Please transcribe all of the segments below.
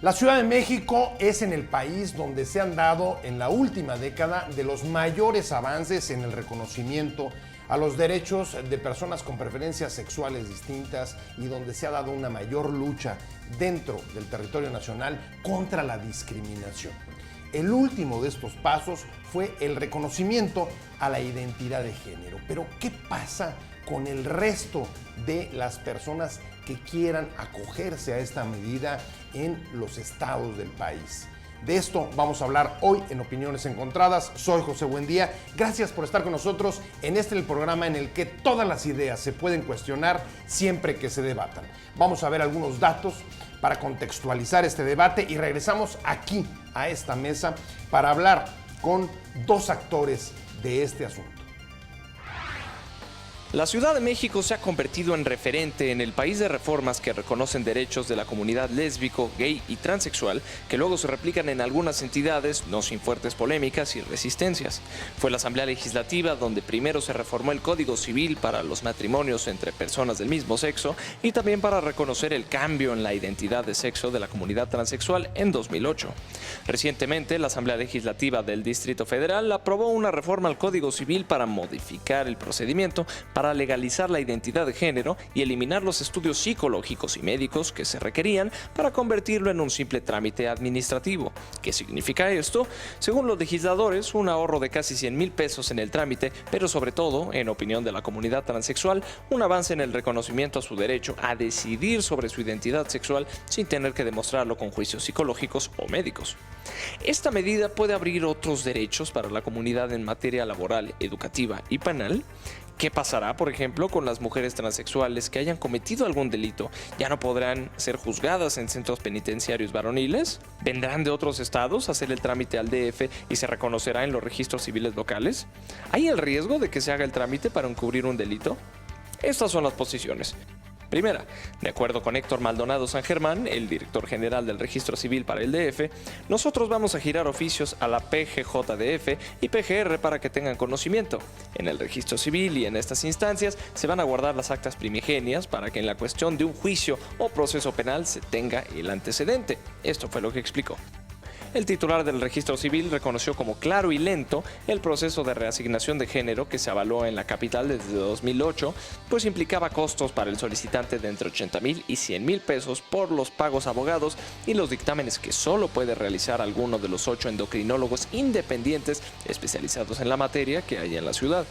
La Ciudad de México es en el país donde se han dado en la última década de los mayores avances en el reconocimiento a los derechos de personas con preferencias sexuales distintas y donde se ha dado una mayor lucha dentro del territorio nacional contra la discriminación. El último de estos pasos fue el reconocimiento a la identidad de género. Pero, ¿qué pasa con el resto de las personas que quieran acogerse a esta medida en los estados del país? De esto vamos a hablar hoy en Opiniones Encontradas. Soy José Buendía. Gracias por estar con nosotros en el programa en el que todas las ideas se pueden cuestionar siempre que se debatan. Vamos a ver algunos datos para contextualizar este debate y regresamos aquí a esta mesa para hablar con dos actores de este asunto. La Ciudad de México se ha convertido en referente en el país de reformas que reconocen derechos de la comunidad lésbico, gay y transexual, que luego se replican en algunas entidades, no sin fuertes polémicas y resistencias. Fue la Asamblea Legislativa donde primero se reformó el Código Civil para los matrimonios entre personas del mismo sexo y también para reconocer el cambio en la identidad de sexo de la comunidad transexual en 2008. Recientemente, la Asamblea Legislativa del Distrito Federal aprobó una reforma al Código Civil para modificar el procedimiento para legalizar la identidad de género y eliminar los estudios psicológicos y médicos que se requerían para convertirlo en un simple trámite administrativo. ¿Qué significa esto? Según los legisladores, un ahorro de casi 100,000 pesos en el trámite, pero sobre todo, en opinión de la comunidad transexual, un avance en el reconocimiento a su derecho a decidir sobre su identidad sexual sin tener que demostrarlo con juicios psicológicos o médicos. Esta medida puede abrir otros derechos para la comunidad en materia laboral, educativa y penal. ¿Qué pasará, por ejemplo, con las mujeres transexuales que hayan cometido algún delito? ¿Ya no podrán ser juzgadas en centros penitenciarios varoniles? ¿Vendrán de otros estados a hacer el trámite al DF y se reconocerá en los registros civiles locales? ¿Hay el riesgo de que se haga el trámite para encubrir un delito? Estas son las posiciones. Primera, de acuerdo con Héctor Maldonado San Germán, el director general del Registro Civil para el DF, nosotros vamos a girar oficios a la PGJDF y PGR para que tengan conocimiento. En el Registro Civil y en estas instancias se van a guardar las actas primigenias para que en la cuestión de un juicio o proceso penal se tenga el antecedente. Esto fue lo que explicó. El titular del Registro Civil reconoció como claro y lento el proceso de reasignación de género que se avaló en la capital desde 2008, pues implicaba costos para el solicitante de entre 80,000 y 100,000 pesos por los pagos a abogados y los dictámenes que solo puede realizar alguno de los 8 endocrinólogos independientes especializados en la materia que hay en la ciudad.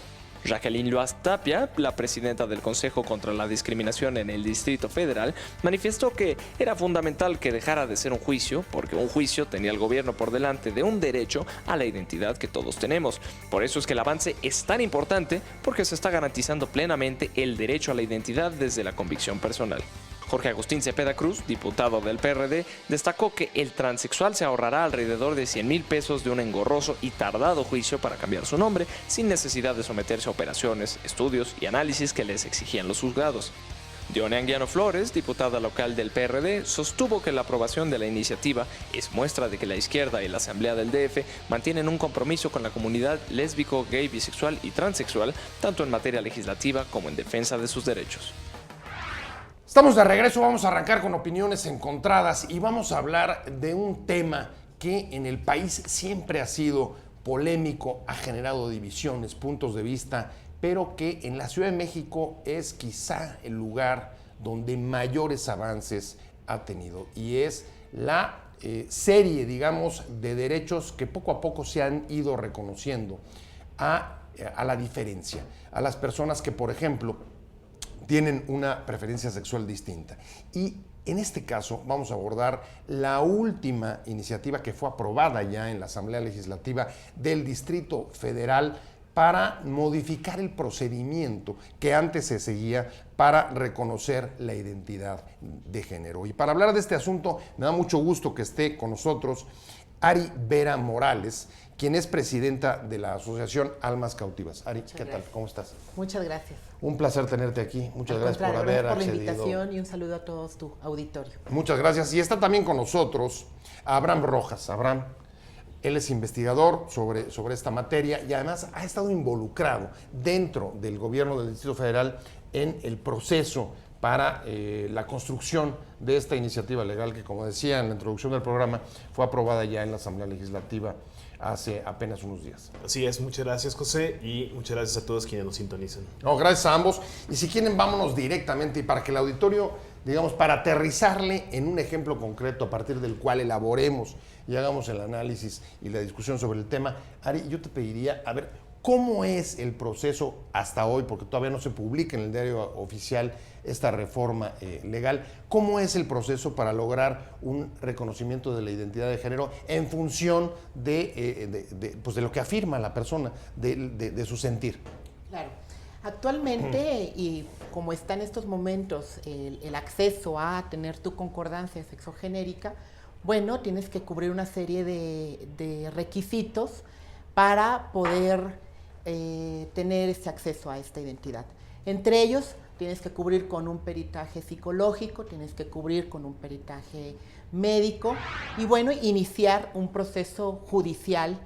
Jacqueline Loaz Tapia, la presidenta del Consejo contra la Discriminación en el Distrito Federal, manifestó que era fundamental que dejara de ser un juicio, porque un juicio tenía el gobierno por delante de un derecho a la identidad que todos tenemos. Por eso es que el avance es tan importante, porque se está garantizando plenamente el derecho a la identidad desde la convicción personal. Jorge Agustín Cepeda Cruz, diputado del PRD, destacó que el transexual se ahorrará alrededor de 100,000 pesos de un engorroso y tardado juicio para cambiar su nombre, sin necesidad de someterse a operaciones, estudios y análisis que les exigían los juzgados. Dione Anguiano Flores, diputada local del PRD, sostuvo que la aprobación de la iniciativa es muestra de que la izquierda y la Asamblea del DF mantienen un compromiso con la comunidad lésbico, gay, bisexual y transexual, tanto en materia legislativa como en defensa de sus derechos. Estamos de regreso, vamos a arrancar con opiniones encontradas y vamos a hablar de un tema que en el país siempre ha sido polémico, ha generado divisiones, puntos de vista, pero que en la Ciudad de México es quizá el lugar donde mayores avances ha tenido y es la serie, digamos, de derechos que poco a poco se han ido reconociendo a la diferencia, a las personas que, por ejemplo, tienen una preferencia sexual distinta. Y en este caso vamos a abordar la última iniciativa que fue aprobada ya en la Asamblea Legislativa del Distrito Federal para modificar el procedimiento que antes se seguía para reconocer la identidad de género. Y para hablar de este asunto, me da mucho gusto que esté con nosotros Ari Vera Morales, quien es presidenta de la Asociación Almas Cautivas. Ari, ¿qué tal? ¿Cómo estás? Muchas gracias. Un placer tenerte aquí. Muchas gracias por haber accedido. Gracias por la invitación y un saludo a todos tu auditorio. Muchas gracias. Y está también con nosotros Abraham Rojas. Abraham, él es investigador sobre esta materia y además ha estado involucrado dentro del gobierno del Distrito Federal en el proceso para la construcción de esta iniciativa legal que, como decía en la introducción del programa, fue aprobada ya en la Asamblea Legislativa hace apenas unos días. Así es, muchas gracias, José, y muchas gracias a todos quienes nos sintonizan. No, gracias a ambos. Y si quieren, vámonos directamente y para que el auditorio, digamos, para aterrizarle en un ejemplo concreto a partir del cual elaboremos y hagamos el análisis y la discusión sobre el tema. Ari, yo te pediría, a ver, ¿cómo es el proceso hasta hoy? Porque todavía no se publica en el diario oficial esta reforma legal. ¿Cómo es el proceso para lograr un reconocimiento de la identidad de género en función pues de lo que afirma la persona, de su sentir? Claro. Actualmente, y como está en estos momentos el acceso a tener tu concordancia sexogenérica, bueno, tienes que cubrir una serie de requisitos para poder tener ese acceso a esta identidad. Entre ellos, tienes que cubrir con un peritaje psicológico, tienes que cubrir con un peritaje médico y, bueno, iniciar un proceso judicial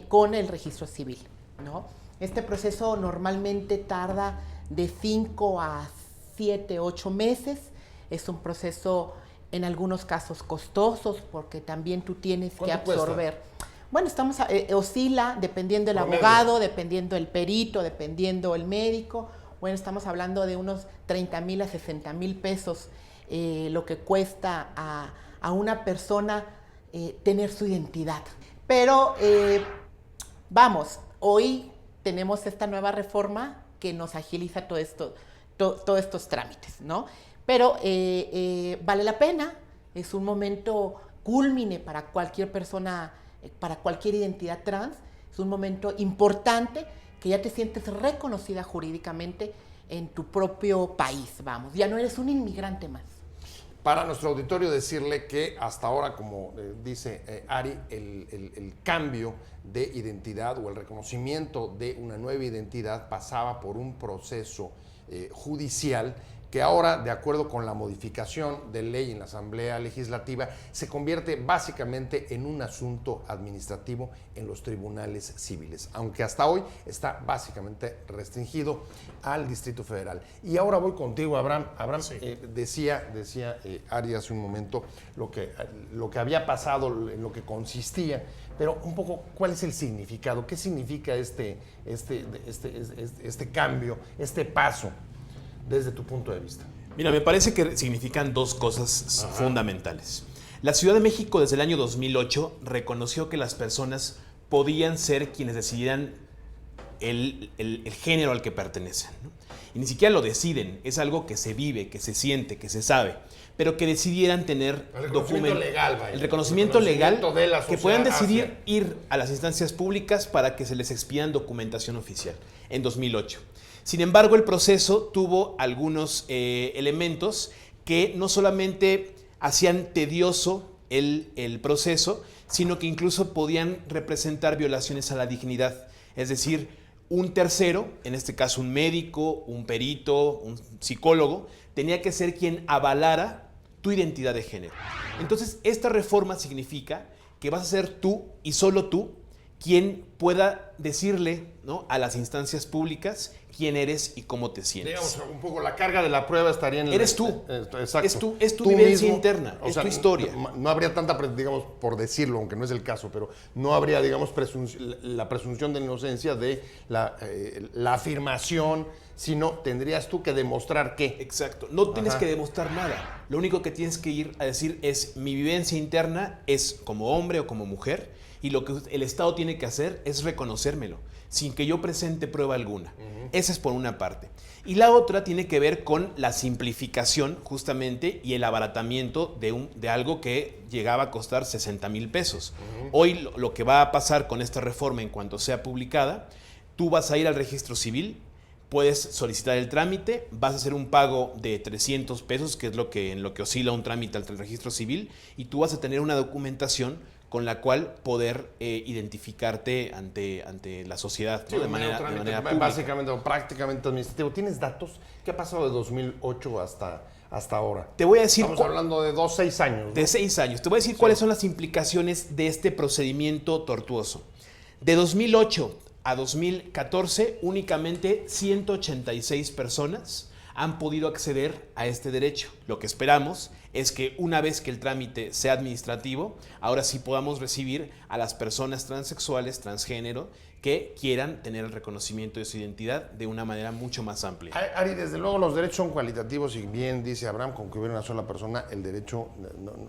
con el registro civil, ¿no? Este proceso normalmente tarda de 5 a 7, 8 meses. Es un proceso en algunos casos costosos porque también tú tienes que absorber. Cuesta? Bueno, oscila dependiendo del abogado, dependiendo el perito, dependiendo el médico. Bueno, estamos hablando de unos 30,000 a 60,000 pesos lo que cuesta a una persona tener su identidad. Pero vamos, hoy tenemos esta nueva reforma que nos agiliza todos estos trámites, ¿no? Pero vale la pena, es un momento cúlmine para cualquier persona, para cualquier identidad trans, es un momento importante que ya te sientes reconocida jurídicamente en tu propio país, vamos, ya no eres un inmigrante más. Para nuestro auditorio decirle que hasta ahora, como dice Ari, el cambio de identidad o el reconocimiento de una nueva identidad pasaba por un proceso judicial que ahora, de acuerdo con la modificación de ley en la Asamblea Legislativa, se convierte básicamente en un asunto administrativo en los tribunales civiles, aunque hasta hoy está básicamente restringido al Distrito Federal. Y ahora voy contigo, Abraham. Abraham, sí. Decía Ari hace un momento lo que había pasado, en lo que consistía, pero un poco, ¿cuál es el significado? ¿Qué significa este cambio, este paso, desde tu punto de vista? Mira, me parece que significan dos cosas fundamentales. La Ciudad de México desde el año 2008 reconoció que las personas podían ser quienes decidieran el género al que pertenecen, ¿no? Y ni siquiera lo deciden, es algo que se vive, que se siente, que se sabe, pero que decidieran tener el reconocimiento legal, el reconocimiento legal, de la que puedan decidir ir a las instancias públicas para que se les expidan documentación oficial en 2008. Sin embargo, el proceso tuvo algunos elementos que no solamente hacían tedioso el proceso, sino que incluso podían representar violaciones a la dignidad. Es decir, un tercero, en este caso un médico, un perito, un psicólogo, tenía que ser quien avalara tu identidad de género. Entonces, esta reforma significa que vas a ser tú y solo tú quien pueda decirle, ¿no?, a las instancias públicas quién eres y cómo te sientes. Digamos, un poco la carga de la prueba estaría en... Eres tú. Exacto. Es tu vivencia interna, es tu historia. No habría tanta, digamos, por decirlo, aunque no es el caso, pero no habría, digamos, la presunción de inocencia de la afirmación, sino tendrías tú que demostrar qué. Exacto. No tienes que demostrar nada. Lo único que tienes que ir a decir es mi vivencia interna es como hombre o como mujer, y lo que el Estado tiene que hacer es reconocérmelo, sin que yo presente prueba alguna. Esa es por una parte. Y la otra tiene que ver con la simplificación, justamente, y el abaratamiento de algo que llegaba a costar 60,000 pesos. Hoy lo que va a pasar con esta reforma en cuanto sea publicada, tú vas a ir al registro civil, puedes solicitar el trámite, vas a hacer un pago de 300 pesos, que es en lo que oscila un trámite al registro civil, y tú vas a tener una documentación con la cual poder identificarte ante la sociedad, ¿no? de manera pública. Básicamente o prácticamente administrativo. ¿Tienes datos? ¿Qué ha pasado de 2008 hasta ahora? Te voy a decir... Estamos hablando de 6 años, ¿no? De 6 años. Te voy a decir cuáles son las implicaciones de este procedimiento tortuoso. De 2008 a 2014, únicamente 186 personas han podido acceder a este derecho. Lo que esperamos es que una vez que el trámite sea administrativo, ahora sí podamos recibir a las personas transexuales, transgénero, que quieran tener el reconocimiento de su identidad de una manera mucho más amplia. Ari, desde luego los derechos son cualitativos y bien dice Abraham, con que hubiera una sola persona, el derecho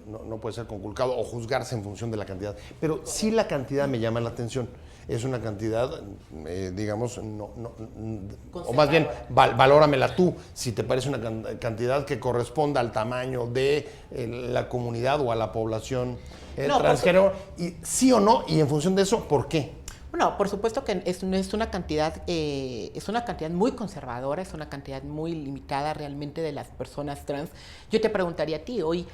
no puede ser conculcado o juzgarse en función de la cantidad. Pero sí la cantidad me llama la atención. Es una cantidad, digamos, o más bien, valóramela tú, si te parece una cantidad que corresponda al tamaño de la comunidad o a la población transgénero, y sí o no, y en función de eso, ¿por qué? Bueno, por supuesto que es una cantidad muy conservadora, es una cantidad muy limitada realmente de las personas trans. Yo te preguntaría a ti, hoy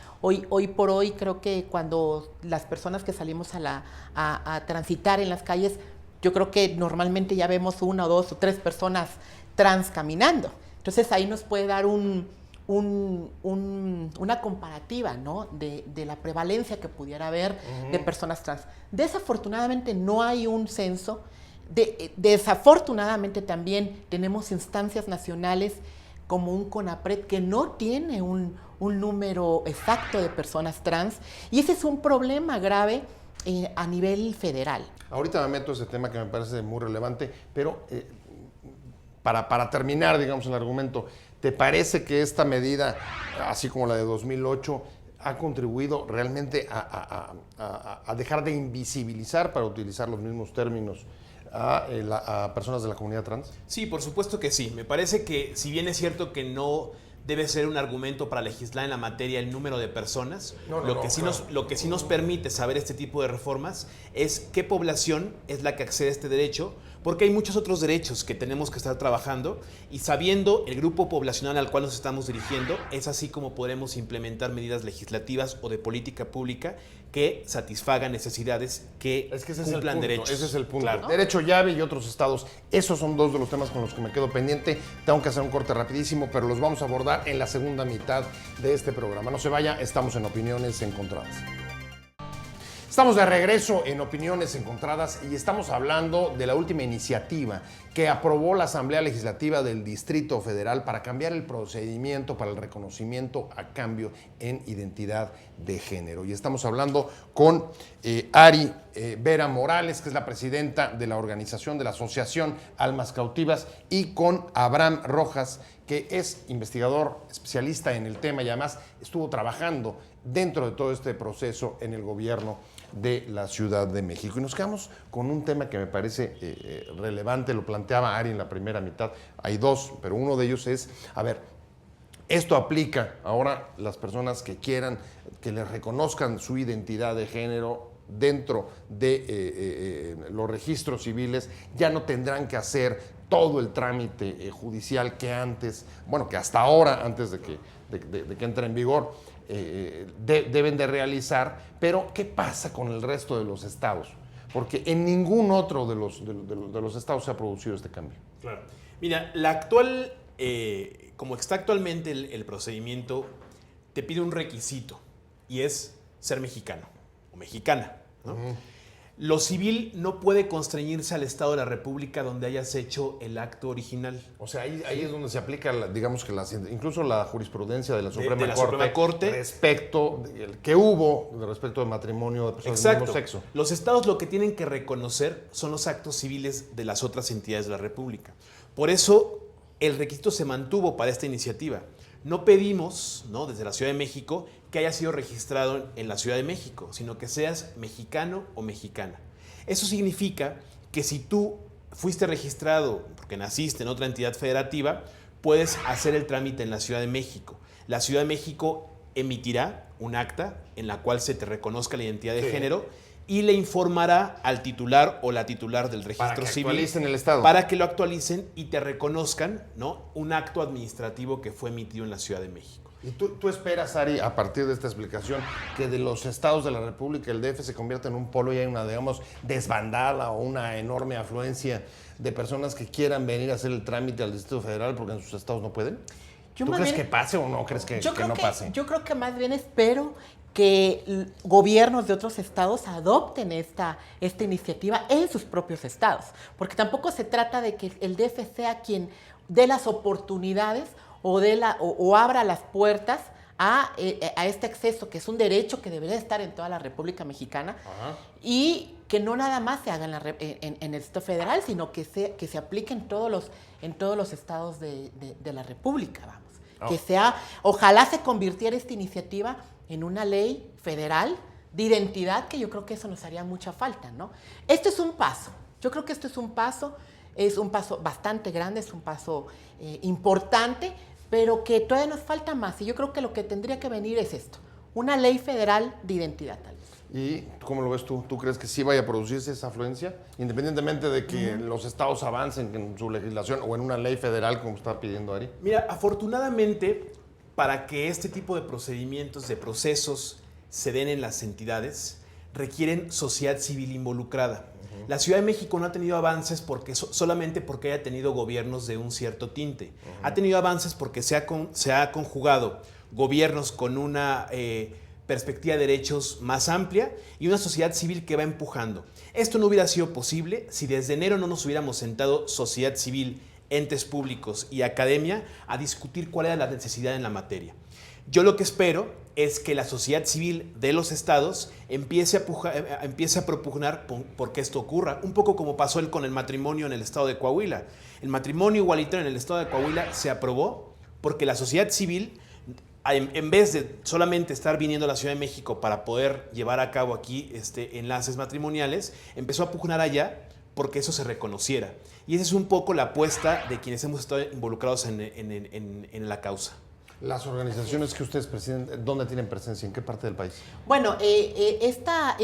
por hoy creo que cuando las personas que salimos a transitar en las calles, yo creo que normalmente ya vemos 1 o 2 o 3 personas trans caminando. Entonces ahí nos puede dar una comparativa, ¿no? de la prevalencia que pudiera haber de personas trans. Desafortunadamente no hay un censo, desafortunadamente también tenemos instancias nacionales como un CONAPRED que no tiene un número exacto de personas trans, y ese es un problema grave a nivel federal. Ahorita me meto a ese tema que me parece muy relevante, pero para terminar, digamos, el argumento, ¿te parece que esta medida, así como la de 2008, ha contribuido realmente a dejar de invisibilizar, para utilizar los mismos términos, a personas de la comunidad trans? Sí, por supuesto que sí. Me parece que, si bien es cierto que no debe ser un argumento para legislar en la materia el número de personas, lo que sí nos permite saber este tipo de reformas es qué población es la que accede a este derecho, porque hay muchos otros derechos que tenemos que estar trabajando, y sabiendo el grupo poblacional al cual nos estamos dirigiendo, es así como podremos implementar medidas legislativas o de política pública que satisfagan necesidades que cumplan derechos. Ese es el punto. Claro. Derecho llave y otros estados. Esos son 2 de los temas con los que me quedo pendiente. Tengo que hacer un corte rapidísimo, pero los vamos a abordar en la segunda mitad de este programa. No se vaya, estamos en Opiniones Encontradas. Estamos de regreso en Opiniones Encontradas y estamos hablando de la última iniciativa que aprobó la Asamblea Legislativa del Distrito Federal para cambiar el procedimiento para el reconocimiento a cambio en identidad de género. Y estamos hablando con Ari Vera Morales, que es la presidenta de la organización de la Asociación Almas Cautivas, y con Abraham Rojas, que es investigador especialista en el tema y además estuvo trabajando dentro de todo este proceso en el gobierno de la Ciudad de México. Y nos quedamos con un tema que me parece relevante, lo planteaba Ari en la primera mitad. Hay 2, pero uno de ellos es, a ver, esto aplica ahora las personas que quieran que les reconozcan su identidad de género dentro de los registros civiles, ya no tendrán que hacer todo el trámite judicial que antes, bueno, que hasta ahora, antes de que entre en vigor, deben de realizar. Pero ¿qué pasa con el resto de los estados? Porque en ningún otro de los estados se ha producido este cambio. Claro. Mira, la actual, como está actualmente el procedimiento, te pide un requisito, y es ser mexicano o mexicana, ¿no? Uh-huh. Lo civil no puede constreñirse al Estado de la República donde hayas hecho el acto original. O sea, ahí es donde se aplica, digamos que incluso la jurisprudencia de la Suprema Corte respecto que hubo respecto del matrimonio de personas del mismo sexo. Los estados lo que tienen que reconocer son los actos civiles de las otras entidades de la República. Por eso el requisito se mantuvo para esta iniciativa. No pedimos, ¿no?, desde la Ciudad de México, que haya sido registrado en la Ciudad de México, sino que seas mexicano o mexicana. Eso significa que si tú fuiste registrado porque naciste en otra entidad federativa, puedes hacer el trámite en la Ciudad de México. La Ciudad de México emitirá un acta en la cual se te reconozca la identidad de género y le informará al titular o la titular del registro civil actualicen el estado, para que lo actualicen y te reconozcan, ¿no?, un acto administrativo que fue emitido en la Ciudad de México. ¿Y tú esperas, Ari, a partir de esta explicación, que de los estados de la República el DF se convierta en un polo y hay una, digamos, desbandada o una enorme afluencia de personas que quieran venir a hacer el trámite al Distrito Federal porque en sus estados no pueden? ¿Tú crees que pase o no crees que no pase? Yo creo que más bien espero que gobiernos de otros estados adopten esta iniciativa en sus propios estados, porque tampoco se trata de que el DF sea quien dé las oportunidades o abra las puertas a este acceso, que es un derecho que debería estar en toda la República Mexicana. Ajá. Y que no nada más se haga en el Distrito Federal, sino que se aplique en todos los estados de la República, vamos. Oh. Ojalá se convirtiera esta iniciativa en una ley federal de identidad, que yo creo que eso nos haría mucha falta, ¿no? Este es un paso, yo creo que este es un paso bastante grande, es un paso importante, pero que todavía nos falta más, y yo creo que lo que tendría que venir es esto, una ley federal de identidad, tal vez. ¿Y cómo lo ves tú? ¿Tú crees que sí vaya a producirse esa afluencia? Independientemente de que los estados avancen en su legislación o en una ley federal, como está pidiendo Ari. Mira, afortunadamente, para que este tipo de procedimientos, de procesos, se den en las entidades, requieren sociedad civil involucrada. La Ciudad de México no ha tenido avances solamente porque haya tenido gobiernos de un cierto tinte. Ha tenido avances porque se ha conjugado gobiernos con una perspectiva de derechos más amplia y una sociedad civil que va empujando. Esto no hubiera sido posible si desde enero no nos hubiéramos sentado sociedad civil, entes públicos y academia a discutir cuál era la necesidad en la materia. Yo lo que espero es que la sociedad civil de los estados empiece a propugnar por que esto ocurra, un poco como pasó con el matrimonio en el estado de Coahuila. El matrimonio igualitario en el estado de Coahuila se aprobó porque la sociedad civil, en vez de solamente estar viniendo a la Ciudad de México para poder llevar a cabo aquí enlaces matrimoniales, empezó a pugnar allá porque eso se reconociera. Y esa es un poco la apuesta de quienes hemos estado involucrados en la causa. Las organizaciones que ustedes presiden, ¿dónde tienen presencia? ¿En qué parte del país? Bueno, esta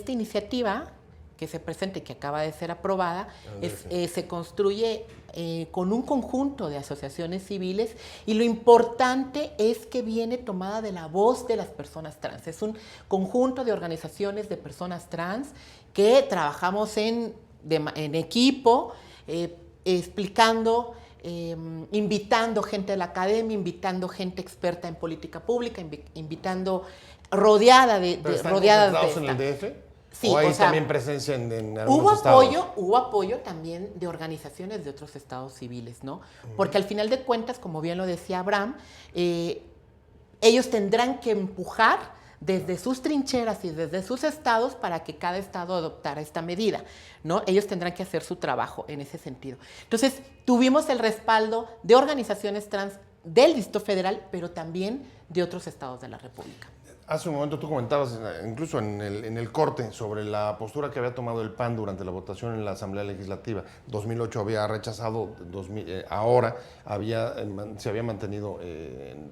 iniciativa que se presenta y que acaba de ser aprobada se construye con un conjunto de asociaciones civiles, y lo importante es que viene tomada de la voz de las personas trans. Es un conjunto de organizaciones de personas trans que trabajamos en equipo, explicando, invitando gente de la academia, invitando gente experta en política pública, rodeada de en el DF? Sí, ¿O hay también presencia en algunos estados? Hubo apoyo también de organizaciones de otros estados civiles, ¿no? Porque al final de cuentas, como bien lo decía Abraham, ellos tendrán que empujar desde sus trincheras y desde sus estados para que cada estado adoptara esta medida, ¿no? Ellos tendrán que hacer su trabajo en ese sentido. Entonces, tuvimos el respaldo de organizaciones trans del Distrito Federal, pero también de otros estados de la República. Hace un momento tú comentabas, incluso en el corte, sobre la postura que había tomado el PAN durante la votación en la Asamblea Legislativa. 2008 había rechazado, ahora se había mantenido,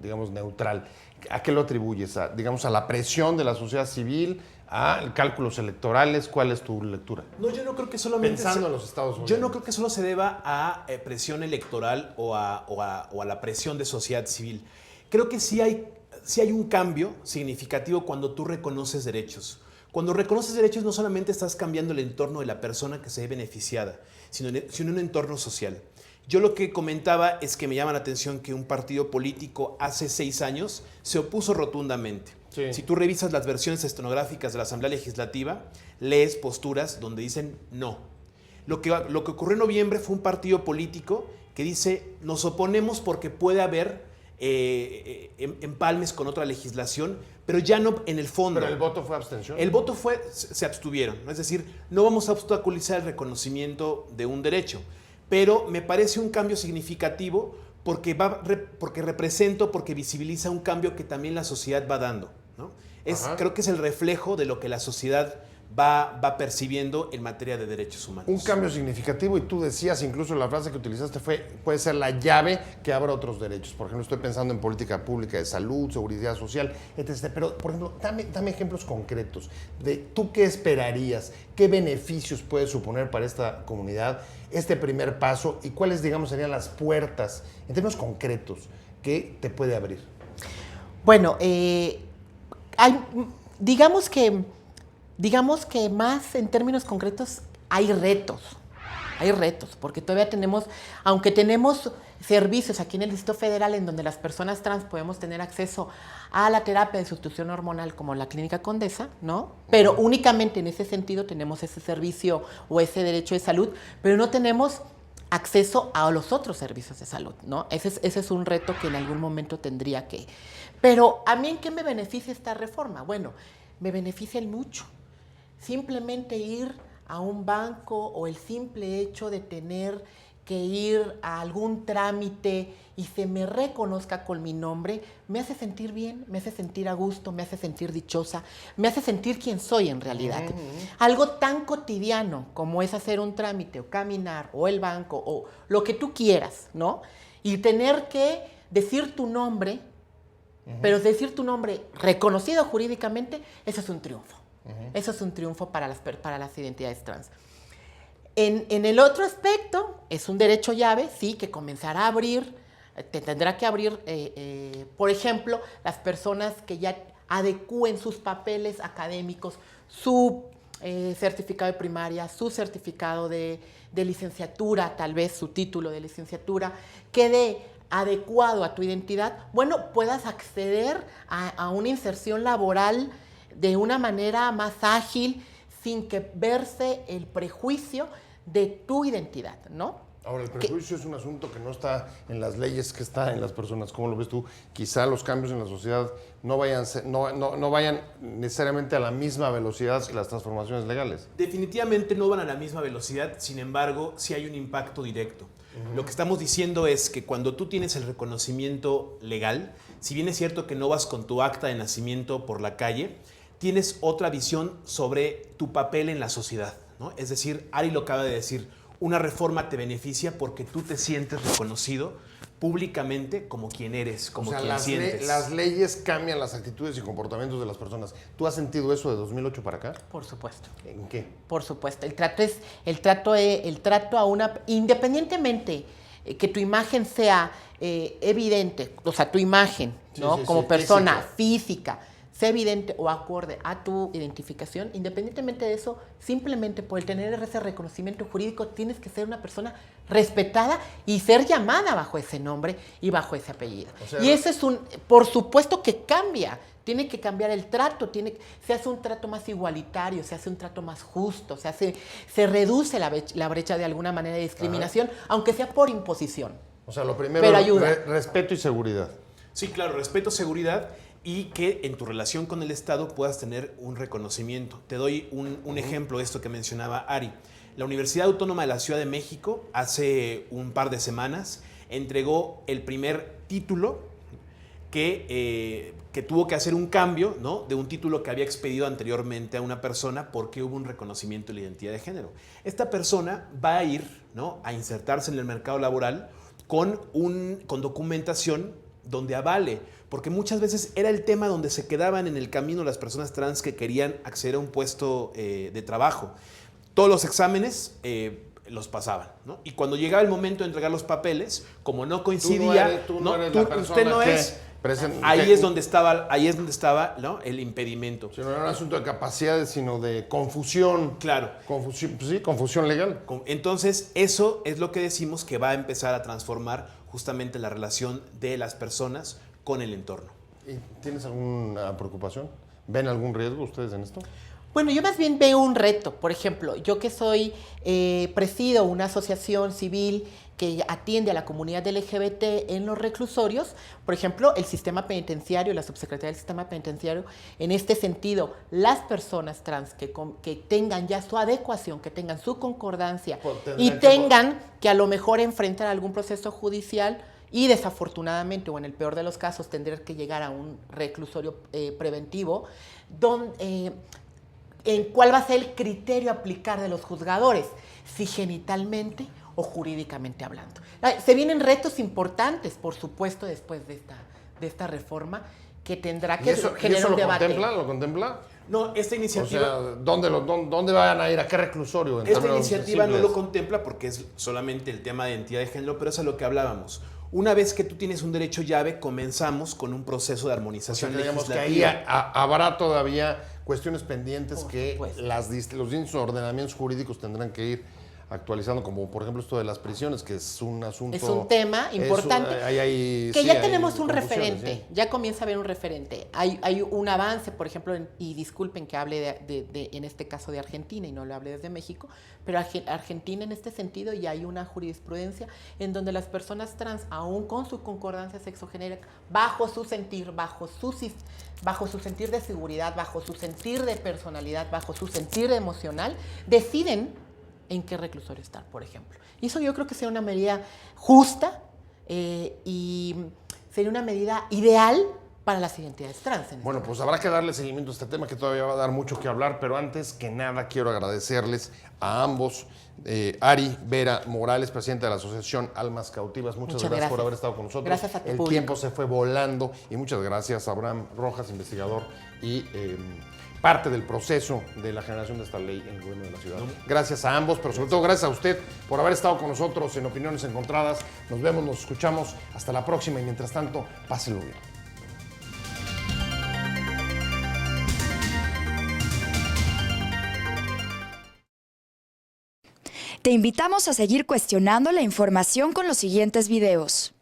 digamos, neutral. ¿A qué lo atribuyes? ¿A la presión de la sociedad civil? ¿A cálculos electorales? ¿Cuál es tu lectura? No, yo no creo que solamente... Pensando en los Estados Unidos. Yo no creo que solo se deba a presión electoral o a la presión de sociedad civil. Creo que sí hay un cambio significativo cuando tú reconoces derechos. Cuando reconoces derechos no solamente estás cambiando el entorno de la persona que se ve beneficiada, sino un entorno social. Yo lo que comentaba es que me llama la atención que un partido político hace 6 años se opuso rotundamente. Sí. Si tú revisas las versiones estenográficas de la Asamblea Legislativa, lees posturas donde dicen no. Lo que ocurrió en noviembre fue un partido político que dice nos oponemos porque puede haber empalmes con otra legislación, pero ya no en el fondo. ¿Pero el voto fue abstención? El voto se abstuvieron, ¿no? Es decir, no vamos a obstaculizar el reconocimiento de un derecho, pero me parece un cambio significativo porque visibiliza un cambio que también la sociedad va dando, ¿no? Creo que es el reflejo de lo que la sociedad va percibiendo en materia de derechos humanos. Un cambio significativo, y tú decías, incluso la frase que utilizaste puede ser la llave que abra otros derechos. Por ejemplo, estoy pensando en política pública de salud, seguridad social, etc. Pero, por ejemplo, dame ejemplos concretos de tú qué esperarías, qué beneficios puede suponer para esta comunidad este primer paso y cuáles, digamos, serían las puertas, en términos concretos, que te puede abrir. Bueno, digamos que más en términos concretos hay retos, porque todavía aunque tenemos servicios aquí en el Distrito Federal en donde las personas trans podemos tener acceso a la terapia de sustitución hormonal como la Clínica Condesa, ¿no? Pero únicamente en ese sentido tenemos ese servicio o ese derecho de salud, pero no tenemos acceso a los otros servicios de salud, ¿no? Ese es un reto que en algún momento tendría que... Pero ¿a mí en qué me beneficia esta reforma? Bueno, me beneficia en mucho. Simplemente ir a un banco o el simple hecho de tener que ir a algún trámite y se me reconozca con mi nombre, me hace sentir bien, me hace sentir a gusto, me hace sentir dichosa, me hace sentir quien soy en realidad. Algo tan cotidiano como es hacer un trámite o caminar o el banco o lo que tú quieras, ¿no? Y tener que decir tu nombre, pero decir tu nombre reconocido jurídicamente, eso es un triunfo. Eso es un triunfo para las identidades trans. En el otro aspecto, es un derecho llave, sí, que comenzará a abrir, te tendrá que abrir, por ejemplo, las personas que ya adecúen sus papeles académicos, su certificado de primaria, su certificado de licenciatura, tal vez su título de licenciatura, quede adecuado a tu identidad, bueno, puedas acceder a una inserción laboral de una manera más ágil, sin que verse el prejuicio de tu identidad, ¿no? Ahora, el prejuicio es un asunto que no está en las leyes, que está en las personas. ¿Cómo lo ves tú? Quizá los cambios en la sociedad no vayan necesariamente a la misma velocidad que las transformaciones legales. Definitivamente no van a la misma velocidad, sin embargo, sí hay un impacto directo. Lo que estamos diciendo es que cuando tú tienes el reconocimiento legal, si bien es cierto que no vas con tu acta de nacimiento por la calle, tienes otra visión sobre tu papel en la sociedad, ¿no? Es decir, Ari lo acaba de decir, una reforma te beneficia porque tú te sientes reconocido públicamente como quien eres, como quien sientes. Las leyes cambian las actitudes y comportamientos de las personas. ¿Tú has sentido eso de 2008 para acá? Por supuesto. ¿En qué? Por supuesto. El trato a una... Independientemente que tu imagen sea evidente, o sea, tu imagen, ¿no? Sí, como persona física. física, sea evidente o acorde a tu identificación, independientemente de eso, simplemente por el tener ese reconocimiento jurídico, tienes que ser una persona respetada y ser llamada bajo ese nombre y bajo ese apellido. O sea, y ese es por supuesto que cambia, tiene que cambiar el trato, se hace un trato más igualitario, se hace un trato más justo, se reduce la brecha de alguna manera de discriminación, aunque sea por imposición. O sea, lo primero es respeto y seguridad. Sí, claro, respeto, seguridad. Y que en tu relación con el Estado puedas tener un reconocimiento. Te doy un ejemplo de esto que mencionaba Ari. La Universidad Autónoma de la Ciudad de México hace un par de semanas entregó el primer título que tuvo que hacer un cambio, ¿no? De un título que había expedido anteriormente a una persona porque hubo un reconocimiento de la identidad de género. Esta persona va a ir, ¿no?, a insertarse en el mercado laboral con documentación donde avale, porque muchas veces era el tema donde se quedaban en el camino las personas trans que querían acceder a un puesto de trabajo. Todos los exámenes los pasaban, ¿no? Y cuando llegaba el momento de entregar los papeles, como no coincidía, usted no es, ahí es donde estaba, ¿no?, el impedimento. Si no era un asunto de capacidades, sino de confusión. Claro. Confusión legal. Entonces, eso es lo que decimos que va a empezar a transformar justamente la relación de las personas con el entorno. ¿Y tienes alguna preocupación? ¿Ven algún riesgo ustedes en esto? Bueno, yo más bien veo un reto. Por ejemplo, yo que presido una asociación civil que atiende a la comunidad LGBT en los reclusorios, por ejemplo, el sistema penitenciario, la subsecretaría del sistema penitenciario, en este sentido, las personas trans que tengan ya su adecuación, que tengan su concordancia y tengan que a lo mejor enfrentar algún proceso judicial y desafortunadamente, o en el peor de los casos, tendrán que llegar a un reclusorio preventivo, en cuál va a ser el criterio a aplicar de los juzgadores, si genitalmente o jurídicamente hablando. Se vienen retos importantes, por supuesto, después de esta reforma, que tendrá que generar un debate. ¿Lo contempla? No, esta iniciativa... O sea, ¿dónde van a ir? ¿A qué reclusorio? Esta iniciativa no lo contempla porque es solamente el tema de identidad de género, pero es a lo que hablábamos. Una vez que tú tienes un derecho llave, comenzamos con un proceso de armonización legislativa. Que ahí habrá todavía cuestiones pendientes que los distintos ordenamientos jurídicos tendrán que ir actualizando, como por ejemplo esto de las prisiones, que es un asunto... Es un tema importante, que sí, ya hay tenemos un confusiones, referente, sí. ya comienza a haber un referente. Hay un avance, por ejemplo, y disculpen que hable en este caso de Argentina y no lo hable desde México, pero Argentina en este sentido ya hay una jurisprudencia en donde las personas trans, aún con su concordancia sexogenérica, bajo su sentir, bajo su sentir de seguridad, bajo su sentir de personalidad, bajo su sentir emocional, deciden en qué reclusorio estar, por ejemplo. Y eso yo creo que sería una medida justa y sería una medida ideal para las identidades trans. Bueno, pues habrá que darle seguimiento a este tema que todavía va a dar mucho que hablar, pero antes que nada quiero agradecerles a ambos. Ari Vera Morales, presidenta de la Asociación Almas Cautivas, muchas gracias por haber estado con nosotros. Gracias a tu público. Tiempo se fue volando y muchas gracias a Abraham Rojas, investigador y parte del proceso de la generación de esta ley en el gobierno de la ciudad. Gracias a ambos, pero sobre todo gracias a usted por haber estado con nosotros en Opiniones Encontradas. Nos vemos, nos escuchamos. Hasta la próxima y mientras tanto, pásenlo bien. Te invitamos a seguir cuestionando la información con los siguientes videos.